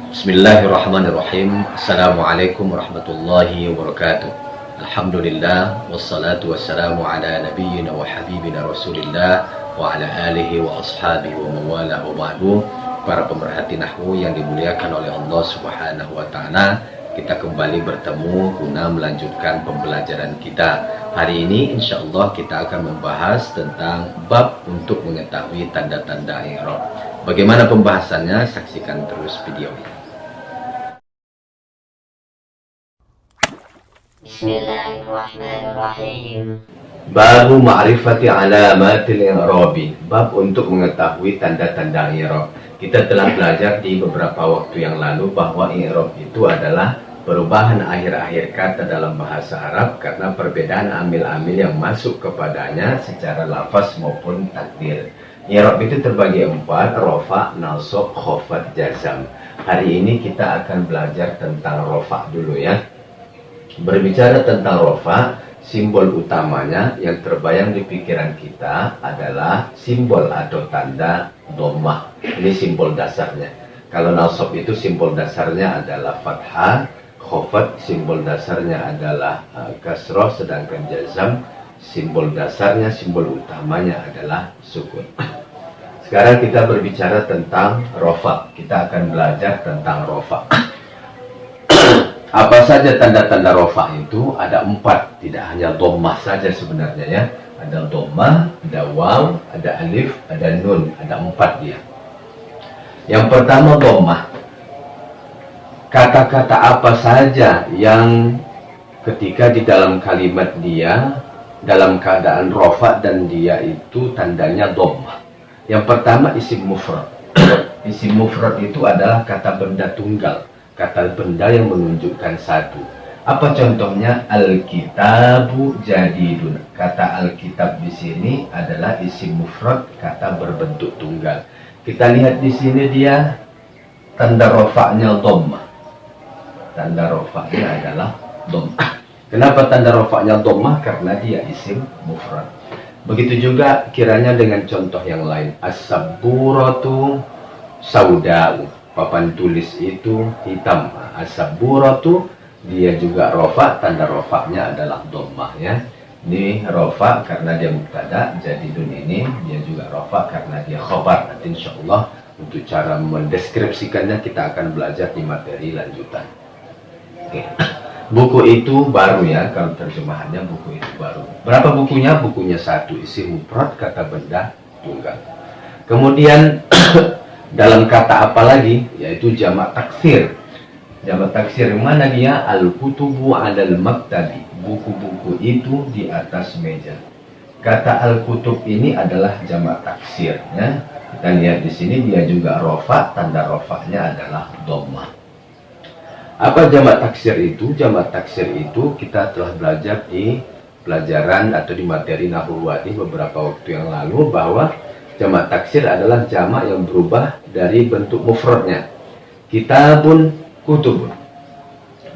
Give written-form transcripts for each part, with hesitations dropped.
Bismillahirrahmanirrahim. Assalamualaikum warahmatullahi wabarakatuh. Alhamdulillah wassalatu wassalamu ala nabiyyina wa habibina Rasulillah wa ala alihi wa ashabihi wa mawala wa ba'du. Para pemerhati nahwu yang dimuliakan oleh Allah Subhanahu wa taala, kita kembali bertemu guna melanjutkan pembelajaran kita. Hari ini insyaallah kita akan membahas tentang bab untuk mengetahui tanda-tanda i'rab. Bagaimana pembahasannya? Saksikan terus video ini. Bismillahirrahmanirrahim. Babu ma'rifati alamatil i'rabi. Bab untuk mengetahui tanda-tanda i'rab. Kita telah belajar di beberapa waktu yang lalu bahwa i'rab itu adalah perubahan akhir-akhir kata dalam bahasa Arab karena perbedaan amil-amil yang masuk kepadanya secara lafaz maupun takdir. I'rab itu terbagi 4, rafa, nasab, khafad, jazam. Hari ini kita akan belajar tentang rafa dulu ya. Berbicara tentang rafa, simbol utamanya yang terbayang di pikiran kita adalah simbol atau tanda dhammah. Ini simbol dasarnya. Kalau nasab itu simbol dasarnya adalah fathah, khafad simbol dasarnya adalah kasrah, sedangkan jazam simbol dasarnya, simbol utamanya adalah sukun. Sekarang kita berbicara tentang rafa. Kita akan belajar tentang rafa. Apa saja tanda-tanda rafa itu? Ada 4, tidak hanya dhammah saja sebenarnya ya. Ada dhammah, ada waw, ada alif, ada nun, ada 4 dia. Yang pertama dhammah. Kata-kata apa saja yang ketika di dalam kalimat dia dalam keadaan rafa dan dia itu tandanya dhammah. Yang pertama isim mufrad. Isim mufrad itu adalah kata benda tunggal. Kata benda yang menunjukkan satu. Apa contohnya? Alkitabu jadidun. Kata alkitab di sini adalah isim mufrad, kata berbentuk tunggal. Kita lihat di sini dia tanda rofaknya dhammah. Tanda rofaknya adalah dhammah. Kenapa tanda rofaknya dhammah? Karena dia isim mufrad. Begitu juga kiranya dengan contoh yang lain. As-sabburatu sauda'u. Papan tulis itu hitam. As-sabburatu dia juga rofa, tanda rofaknya adalah dhammah ya. Ini rofa karena dia mubtada, jadidun ini dia juga rofa karena dia khabar. Nanti insyaallah untuk cara mendeskripsikannya kita akan belajar di materi lanjutan. Oke. Buku itu baru ya, kalau terjemahannya buku itu baru. Berapa bukunya? Bukunya 1, isim mufrad, kata benda tunggal. Kemudian dalam kata apa lagi? Yaitu jamak taksir. Jamak taksir mana dia? Al-kutubu 'alal maktabi. Buku-buku itu di atas meja. Kata al-kutub ini adalah jamak taksir ya. Kita lihat di sini dia juga rofa, tanda rofanya adalah dhammah. Apa jamak taksir itu? Jamak taksir itu kita telah belajar di pelajaran atau di materi nahwu beberapa waktu yang lalu bahwa jamak taksir adalah jamak yang berubah dari bentuk mufradnya. Kitabun, kutubun.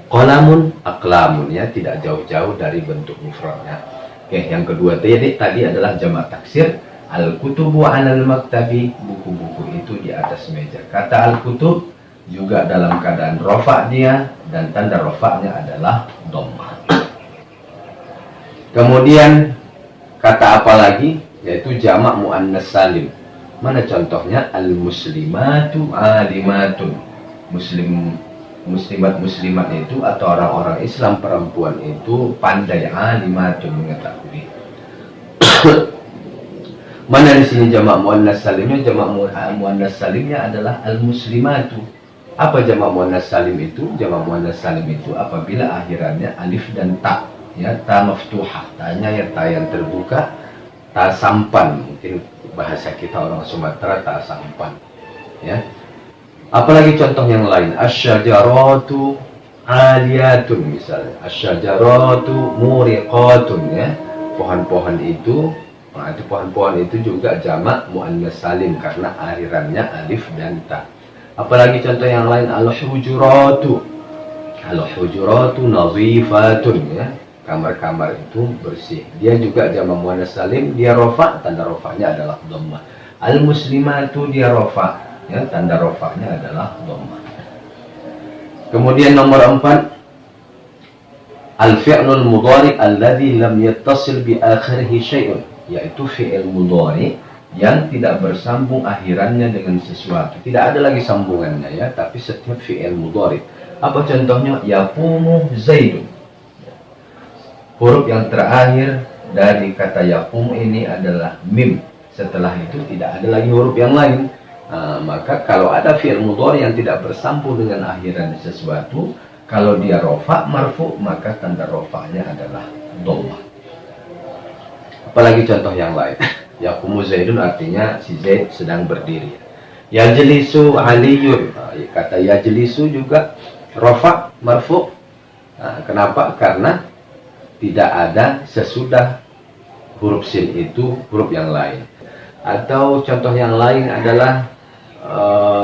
Qalamun, aqlamun ya, tidak jauh-jauh dari bentuk mufradnya. Oke, yang kedua tadi adalah jamak taksir. Al-kutubu 'alal maktabi, buku-buku itu di atas meja. Kata al-kutub juga dalam keadaan rofa dia dan tanda rofaknya adalah dhammah. Kemudian kata apa lagi? Yaitu jamak muannas salim. Mana contohnya? Al-muslimatu alimatun. Muslimat itu atau orang-orang Islam perempuan itu pandai, alimatun mengetahui. Mana di sini jamak muannas salimnya? Jamak muannas salimnya adalah al-muslimatu. Apa jamak muannas salim itu? Jamak muannas salim itu apabila akhirannya alif dan ta, ya, ta maftuhah, tanya ya ta yang terbuka, ta sampan, mungkin bahasa kita orang Sumatera ta sampan ya. Apalagi contoh yang lain, asyajaratu aliyatun misalnya, asyajaratu muriqatun ya. Pohon-pohon itu, nah itu pohon-pohon itu juga jamak muannas salim karena akhirannya alif dan ta. Apalagi contoh yang lain, al-hujuratu nadhifatun ya. Kamar-kamar itu bersih. Dia juga jamak muannas salim, dia rofa, tanda rofanya adalah dhammah. Al-muslimatu dia rofa, ya, tanda rofaknya adalah dhammah. Kemudian nomor 4, al-fi'lul mudhari alladhi lam yattasil bi akhirihi syai'un, yaitu fi'il mudhari yang tidak bersambung akhirannya dengan sesuatu. Tidak ada lagi sambungannya ya, tapi setiap fi'il mudhari. Apa contohnya? Yaqumu Zaidun. Huruf yang terakhir dari kata yaqumu ini adalah mim. Setelah itu tidak ada lagi huruf yang lain. Maka kalau ada fi'il mudhari yang tidak bersambung dengan akhiran sesuatu, kalau dia rofa marfu, maka tanda rofanya adalah dhammah. Apalagi contoh yang lain. Yaqumu Zaidun artinya si Zaid sedang berdiri. Yajlisu Aliyun. Kata yajlisu juga rofa marfu. Kenapa? Karena tidak ada sesudah huruf sin itu huruf yang lain. Atau contoh yang lain adalah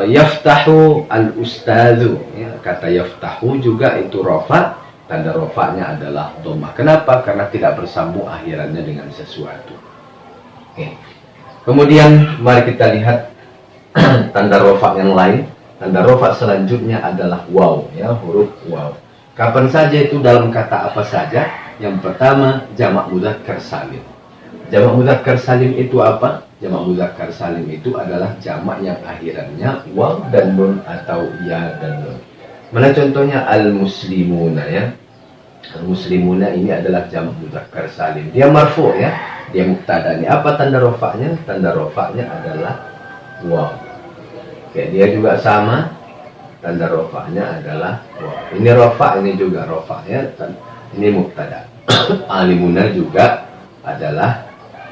yaftahu al-ustadzu, ya, kata yaftahu juga itu rofa, tanda rofanya adalah dhammah. Kenapa? Karena tidak bersambung akhirannya dengan sesuatu. Oke. Kemudian mari kita lihat tanda rofa yang lain. Tanda rofa selanjutnya adalah waw, ya, huruf waw. Kapan saja itu, dalam kata apa saja? Yang pertama, jamak mudzakkar salim. Jamak mudzakkar salim itu apa? Jamak mudzakkar salim itu adalah jamak yang akhirannya waw dan nun atau ya dan nun. Mana contohnya? Al-muslimuna, ya. Al-muslimuna ini adalah jamak mudzakkar salim. Dia marfu, ya. Dia mubtada. Ini apa tanda rofanya? Tanda rofanya adalah waw. Oke, dia juga sama. Tanda rofanya adalah waw. Ini rofa, ini juga rofa, ya. Ini mubtada. Alimuna juga adalah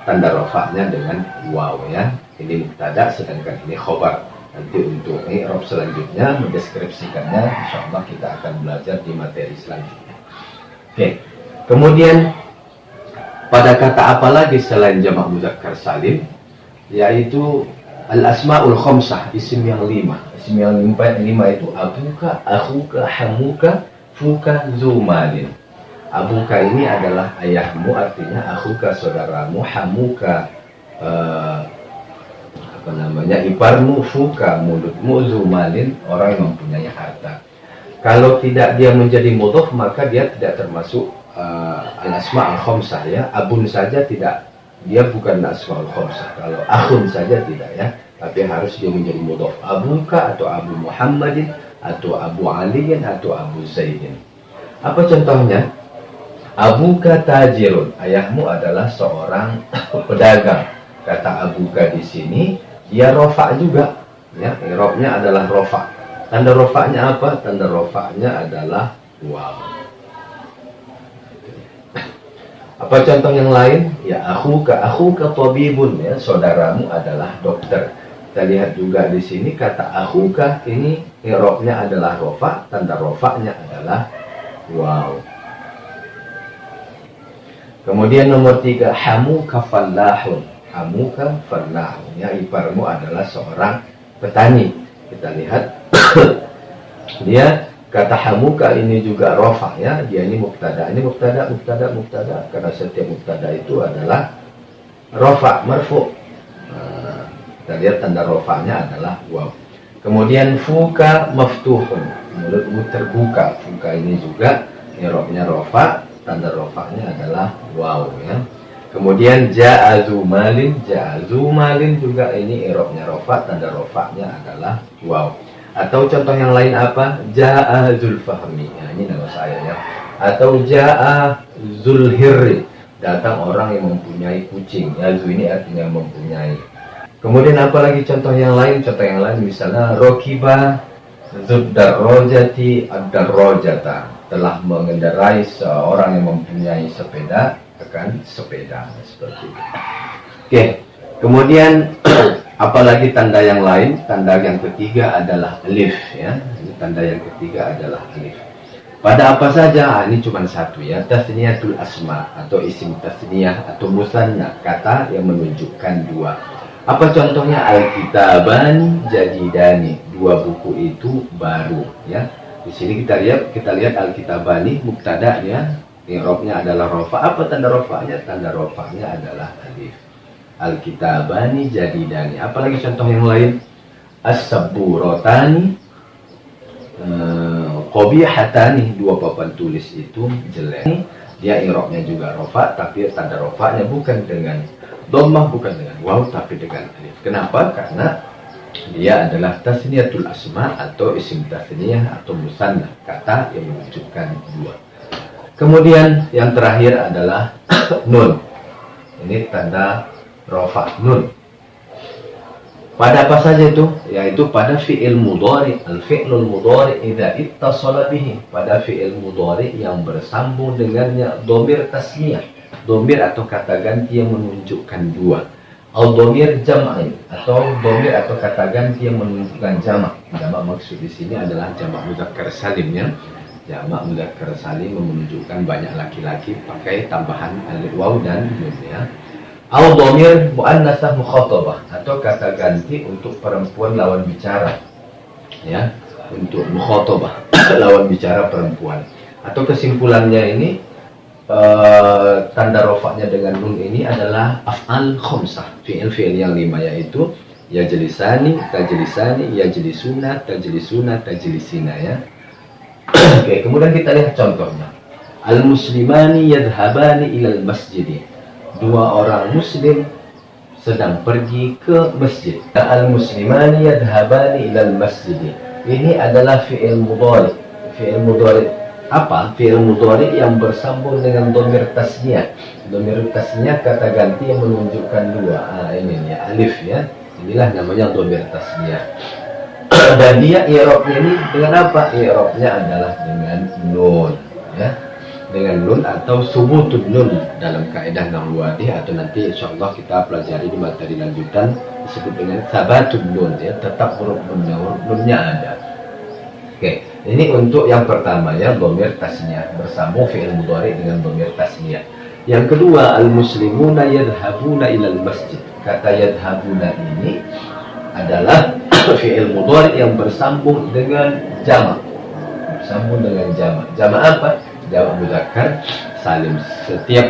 tanda rofanya dengan waw, ya. Ini mubtada, sedangkan ini khobar. Nanti untuk i'rab selanjutnya, mendeskripsikannya, insyaallah kita akan belajar di materi selanjutnya. Oke. Kemudian pada kata apa lagi selain jamak mudzakkar salim? Yaitu al-asmaul khamsah, isim yang 5. Isim yang 5 itu abuka, akhuka, hamuka, fuka, zumalin. Abuka ini adalah ayahmu, artinya akhuka saudaramu, hamuka iparmu, fuka mulutmu, zumalin orang yang mempunyai harta. Kalau tidak dia menjadi mudhof, maka dia tidak termasuk al-asma al-khamsah, ya. Abun saja tidak, dia bukan asma al-khamsah. Kalau akhun saja tidak, ya, tapi harus dia menjadi mudhof. Abuka atau Abu Muhammadin atau Abu Aliin atau Abu Zaidin. Apa contohnya? Abuka tajirun, ayahmu adalah seorang pedagang. Kata abuka di sini dia rofa juga, ya, i'rabnya adalah rofa. Tanda rofanya apa? Tanda rofanya adalah waw. Apa contoh yang lain? Ya, akhuka tabibun, ya, saudaramu adalah dokter. Kita lihat juga di sini kata akhuka ini i'rabnya adalah rofa, tanda rofanya adalah waw. Kemudian nomor 3, hamuka fallahun. Hamuka fallahun, ya, iparmu adalah seorang petani. Kita lihat dia kata hamuka ini juga rofa, ya, dia ini mubtada. Ini mubtada, karena setiap mubtada itu adalah rofa, marfu. Kita lihat tanda rofanya adalah waw. Kemudian fuka maftuhun, mulutmu terbuka. Fuka ini juga i'rabnya rofa, tanda rofanya adalah waw, ya. Kemudian ja'azu malin juga ini i'rabnya rofa, tanda rofanya adalah waw. Atau contoh yang lain apa? Ja'azul fahmi, ya, ini nama saya, ya. Atau ja'azul hirri, datang orang yang mempunyai kucing, ya. Zu ini artinya mempunyai. Kemudian apa lagi contoh yang lain? Contoh yang lain misalnya rokiba zuddarrojati ad-darrojata, telah mengendarai seorang yang mempunyai sepeda akan sepeda, seperti itu. Oke. Kemudian apalagi tanda yang lain? Tanda yang ketiga adalah alif, ya. Tanda yang ketiga adalah alif. Pada apa saja? Ini cuma satu, ya. Tasniyatul asma atau isim tasniyah atau musanna, kata yang menunjukkan dua. Apa contohnya? Al-kitabani jadidani, dua buku itu baru, ya. Di sini kita lihat al-kitabani mubtada, ya. I'rabnya adalah rofa. Apa tanda rofanya? Tanda rofanya adalah alif. Al-kitabani jadidani. Apalagi contoh yang lain? As-saburotani qabihatani, dua papan tulis itu jelek. Dia i'rabnya juga rofa, tapi tanda rofanya bukan dengan dhammah, bukan dengan waw, tapi dengan alif. Kenapa? Karena dia adalah tasniyatul asma atau isim tasniyah atau musanna, kata yang menunjukkan dua. Kemudian yang terakhir adalah nun. Ini tanda rofa nun. Pada apa saja itu? Yaitu pada fi'il mudhari. Al-fi'lul mudhari idza ittasala bihi. Pada fi'il mudhari yang bersambung dengannya dhamir tasniyah, dhamir atau kata ganti yang menunjukkan dua. Atau dhamir jam'in, atau dhamir atau kata ganti yang menunjukkan jamak. Jamak maksud di sini adalah jamak mudzakkar salimnya. Jamak mudzakkar salim menunjukkan banyak laki-laki pakai tambahan alif waw dan nun ya. Au dhamir muannasah mukhatabah, atau kata ganti untuk perempuan lawan bicara ya, untuk mukhatabah lawan bicara perempuan. Atau kesimpulannya ini tanda rofaknya dengan nun ini adalah af'al khamsah, fi'il yang 5, yaitu yajlisani, tajlisani, yajlisuna, tajlisuna, tajlisina ya. Oke, kemudian kita lihat contohnya. Al-muslimani yadhhabani ilal masjidi. Dua orang muslim sedang pergi ke masjid. Al-muslimani yadhhabani ilal masjid. Ini adalah fi'il mudhari. Fi'il mudhari apa? Fi'il mudhari yang bersambung dengan dhamir tasniyah. Dhamir tasniyah kata ganti yang menunjukkan dua. Ini ya, alif ya. Inilah namanya dhamir tasniyah. Dan dia i'rabnya ini dengan apa? I'rabnya adalah dengan nun ya. Dengan nun atau subutun nun dalam kaidah nahwiyah, atau nanti insyaallah kita pelajari di materi lanjutan disebut dengan sabatun nun ya, tetap huruf nunnya ada. Oke, ini untuk yang pertama ya, dhamir tasniyah bersambung fi'il mudhari dengan dhamir tasniyah. Yang kedua, al-muslimuna yadhhabuna ilal masjid. Kata yadhhabuna ini adalah fi'il mudhari yang bersambung dengan jamak. Bersambung dengan jamak. Jamak apa? Jamak mudzakkar salim. Setiap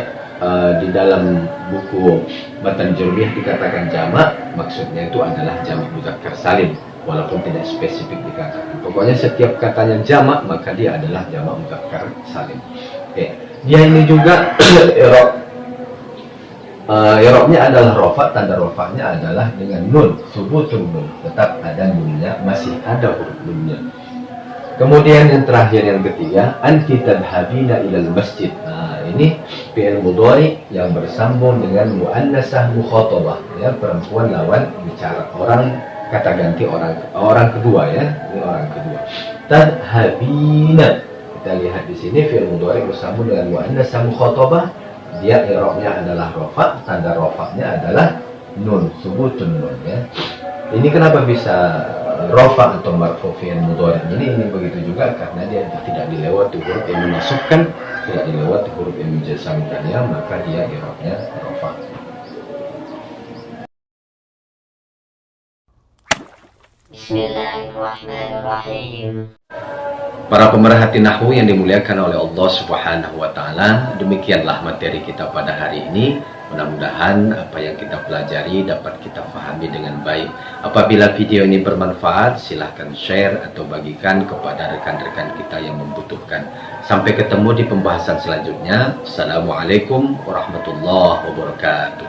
di dalam buku matan jurmiyah dikatakan jamak, maksudnya itu adalah jamak mudzakkar salim, walaupun tidak spesifik dikatakan. Pokoknya setiap katanya jamak, maka dia adalah jamak mudzakkar salim. Oke, dia ini juga i'rabnya adalah rofa, tanda rofanya adalah dengan nun, subutun nun, tetap ada nunnya, masih ada huruf nunnya. Kemudian yang terakhir, yang ketiga, anti tadhhabina ilal masjid. Nah, ini fi'il mudhari yang bersambung dengan muannasah mukhatabah ya, perempuan lawan bicara, orang kata ganti orang kedua ya, ini orang kedua. Tadhhabina, kita lihat di sini fi'il mudhari bersambung dengan muannasah mukhatabah, dia i'rabnya adalah rofa, tanda rofanya adalah nun, subutun nun ya. Ini kenapa bisa rofa atau marfu fi'il mudhari ini begitu juga karena dia tidak dilewati huruf yang memasukkan, tidak dilewati huruf yang menjazamkannya, maka dia i'rabnya rofa. Bismillahirrahmanirrahim. Para pemerhati nahwu yang dimuliakan oleh Allah Subhanahu wa taala, demikianlah materi kita pada hari ini. Mudah-mudahan apa yang kita pelajari dapat kita pahami dengan baik. Apabila video ini bermanfaat, silahkan share atau bagikan kepada rekan-rekan kita yang membutuhkan. Sampai ketemu di pembahasan selanjutnya. Assalamualaikum warahmatullahi wabarakatuh.